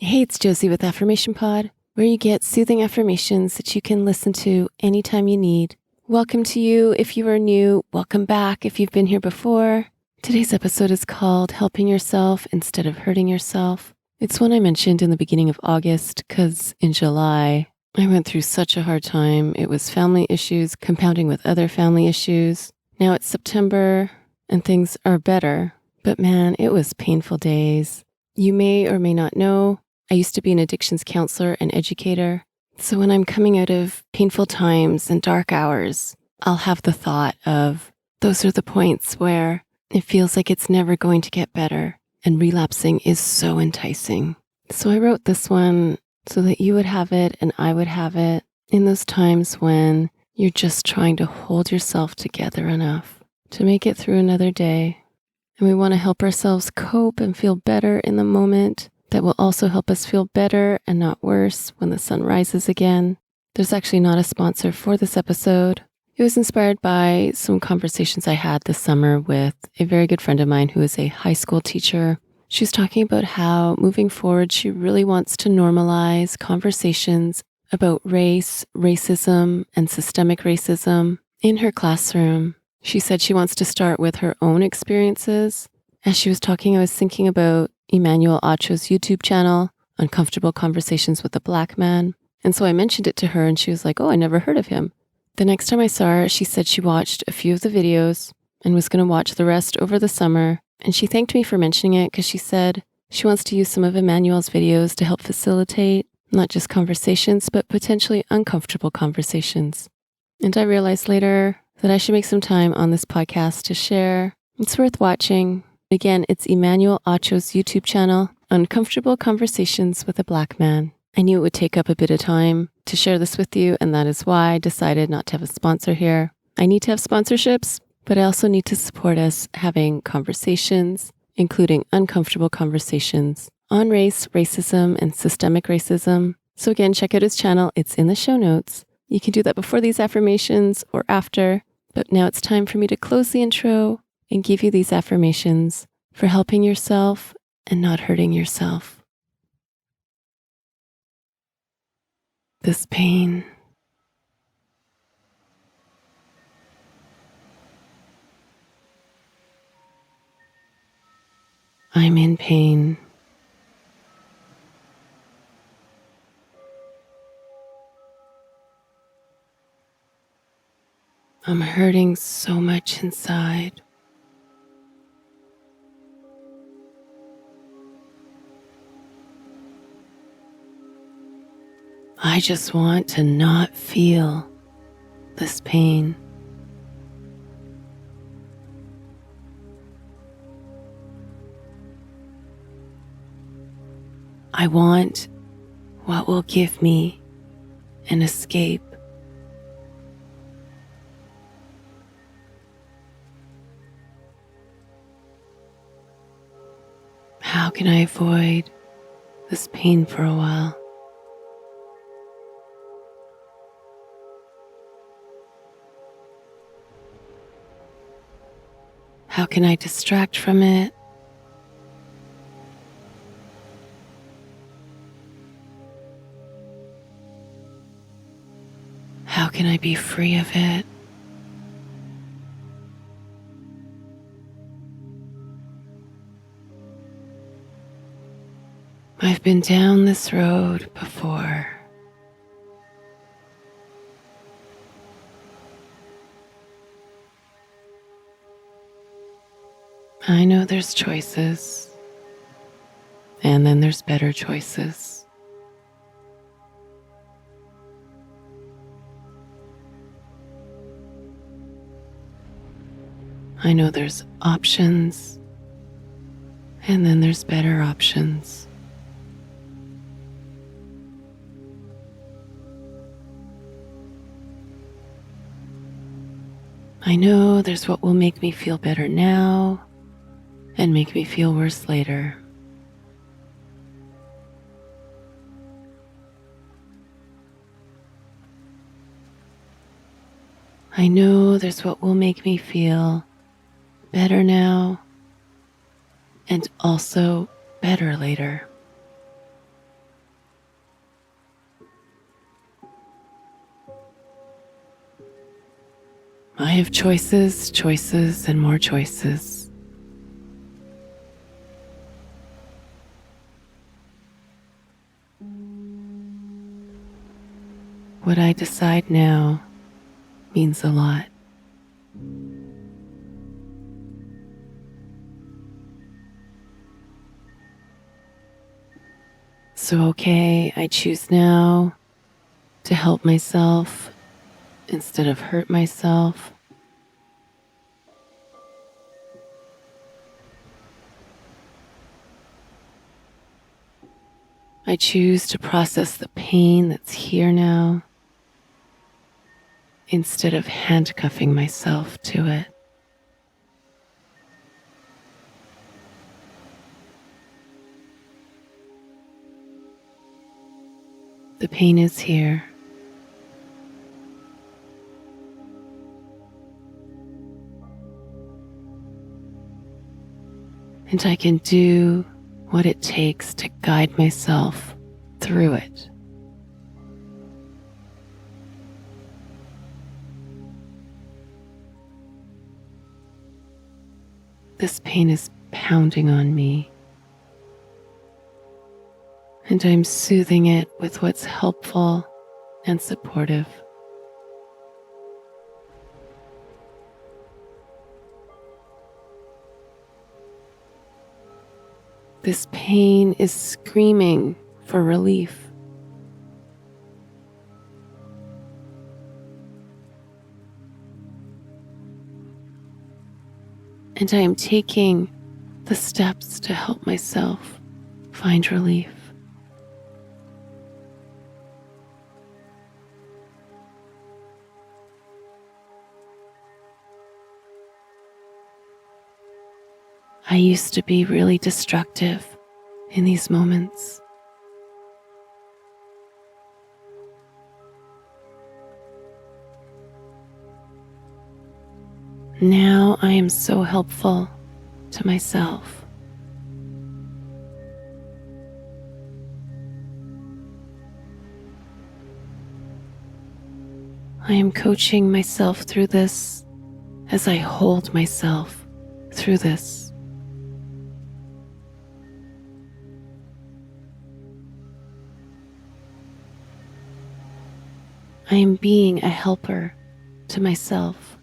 Hey, it's Josie with Affirmation Pod, where you get soothing affirmations that you can listen to anytime you need. Welcome to you if you are new. Welcome back if you've been here before. Today's episode is called Helping Yourself Instead of Hurting Yourself. It's one I mentioned in the beginning of August because in July, I went through such a hard time. It was family issues compounding with other family issues. Now it's September and things are better, but man, it was painful days. You may or may not know, I used to be an addictions counselor and educator. So when I'm coming out of painful times and dark hours, I'll have the thought of those are the points where it feels like it's never going to get better and relapsing is so enticing. So I wrote this one so that you would have it and I would have it in those times when you're just trying to hold yourself together enough to make it through another day. And we want to help ourselves cope and feel better in the moment. That will also help us feel better and not worse when the sun rises again. There's actually not a sponsor for this episode. It was inspired by some conversations I had this summer with a very good friend of mine who is a high school teacher. She was talking about how moving forward, she really wants to normalize conversations about race, racism, and systemic racism in her classroom. She said she wants to start with her own experiences. As she was talking, I was thinking about Emmanuel Acho's YouTube channel, Uncomfortable Conversations with a Black Man. And so I mentioned it to her and she was like, oh, I never heard of him. The next time I saw her, she said she watched a few of the videos and was going to watch the rest over the summer. And she thanked me for mentioning it because she said she wants to use some of Emmanuel's videos to help facilitate not just conversations, but potentially uncomfortable conversations. And I realized later that I should make some time on this podcast to share. It's worth watching. Again, it's Emmanuel Acho's YouTube channel, Uncomfortable Conversations with a Black Man. I knew it would take up a bit of time to share this with you, and that is why I decided not to have a sponsor here. I need to have sponsorships, but I also need to support us having conversations, including uncomfortable conversations on race, racism, and systemic racism. So again, check out his channel. It's in the show notes. You can do that before these affirmations or after, but now it's time for me to close the intro and give you these affirmations for helping yourself and not hurting yourself. This pain. I'm in pain. I'm hurting so much inside. I just want to not feel this pain. I want what will give me an escape. How can I avoid this pain for a while? How can I distract from it? How can I be free of it? I've been down this road before. I know there's choices, and then there's better choices. I know there's options, and then there's better options. I know there's what will make me feel better now and make me feel worse later. I know there's what will make me feel better now and also better later. I have choices, choices, and more choices. What I decide now means a lot. So, okay, I choose now to help myself instead of hurt myself. I choose to process the pain that's here now instead of handcuffing myself to it. The pain is here. And I can do what it takes to guide myself through it. This pain is pounding on me, and I'm soothing it with what's helpful and supportive. This pain is screaming for relief. And I am taking the steps to help myself find relief. I used to be really destructive in these moments. Now I am so helpful to myself. I am coaching myself through this as I hold myself through this. I am being a helper to myself.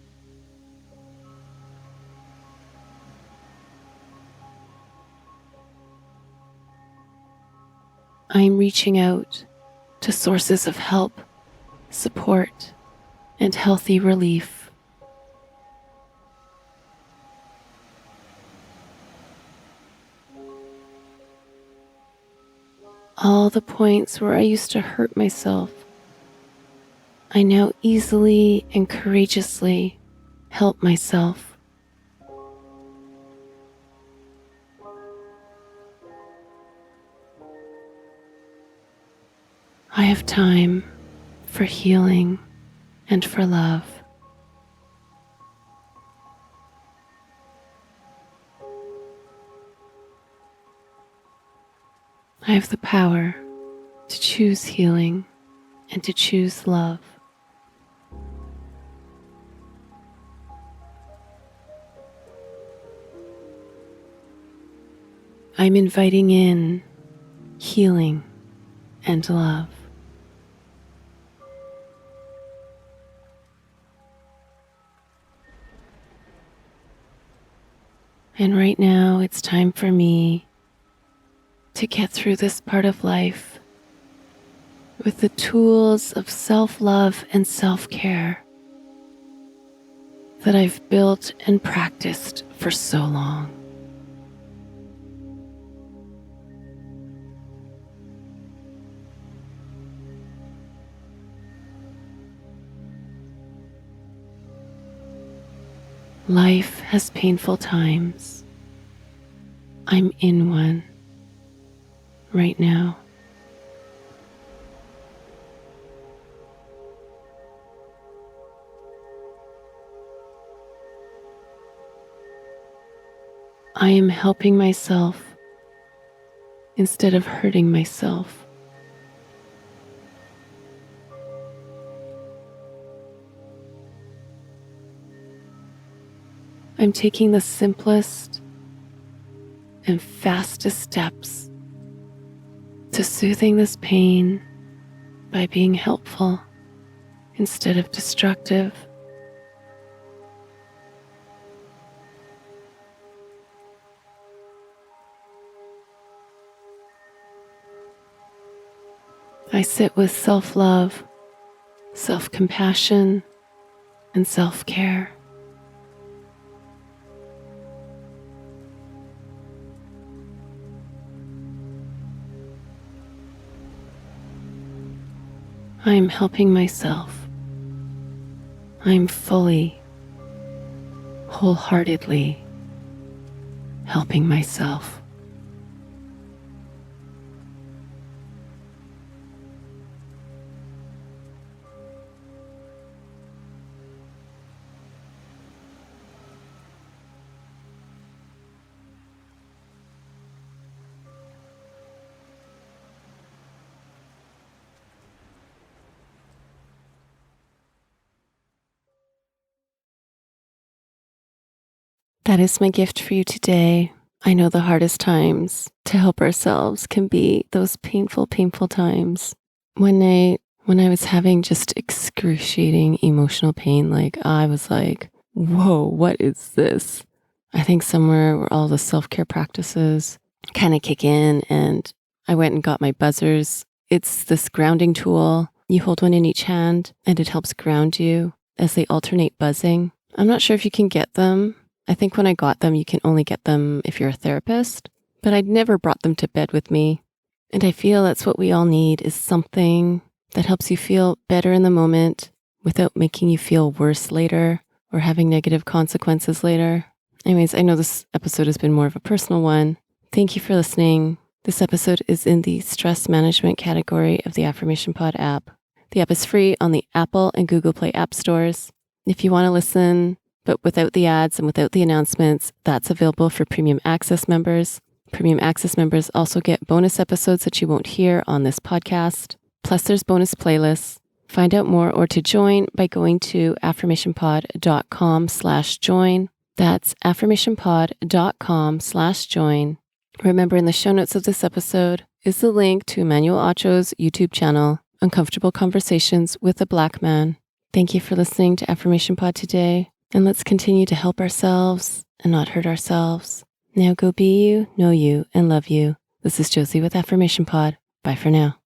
I am reaching out to sources of help, support, and healthy relief. All the points where I used to hurt myself, I now easily and courageously help myself. I have time for healing and for love. I have the power to choose healing and to choose love. I'm inviting in healing and love. And right now, it's time for me to get through this part of life with the tools of self-love and self-care that I've built and practiced for so long. Life has painful times. I'm in one right now. I am helping myself instead of hurting myself. I'm taking the simplest and fastest steps to soothing this pain by being helpful instead of destructive. I sit with self-love, self-compassion, and self-care. I am helping myself. I am fully, wholeheartedly helping myself. That is my gift for you today. I know the hardest times to help ourselves can be those painful times. When I was having just excruciating emotional pain, I was like, whoa, what is this? I think somewhere where all the self-care practices kind of kick in, and I went and got my buzzers. It's this grounding tool. You hold one in each hand and it helps ground you as they alternate buzzing. I'm not sure if you can get them. I think when I got them, you can only get them if you're a therapist, but I'd never brought them to bed with me. And I feel that's what we all need, is something that helps you feel better in the moment without making you feel worse later or having negative consequences later. Anyways, I know this episode has been more of a personal one. Thank you for listening. This episode is in the stress management category of the Affirmation Pod app. The app is free on the Apple and Google Play app stores. If you want to listen, but without the ads and without the announcements, that's available for Premium Access members. Premium Access members also get bonus episodes that you won't hear on this podcast. Plus, there's bonus playlists. Find out more or to join by going to affirmationpod.com/join. That's affirmationpod.com/join. Remember, in the show notes of this episode is the link to Emmanuel Acho's YouTube channel, Uncomfortable Conversations with a Black Man. Thank you for listening to Affirmation Pod today. And let's continue to help ourselves and not hurt ourselves. Now go be you, know you, and love you. This is Josie with Affirmation Pod. Bye for now.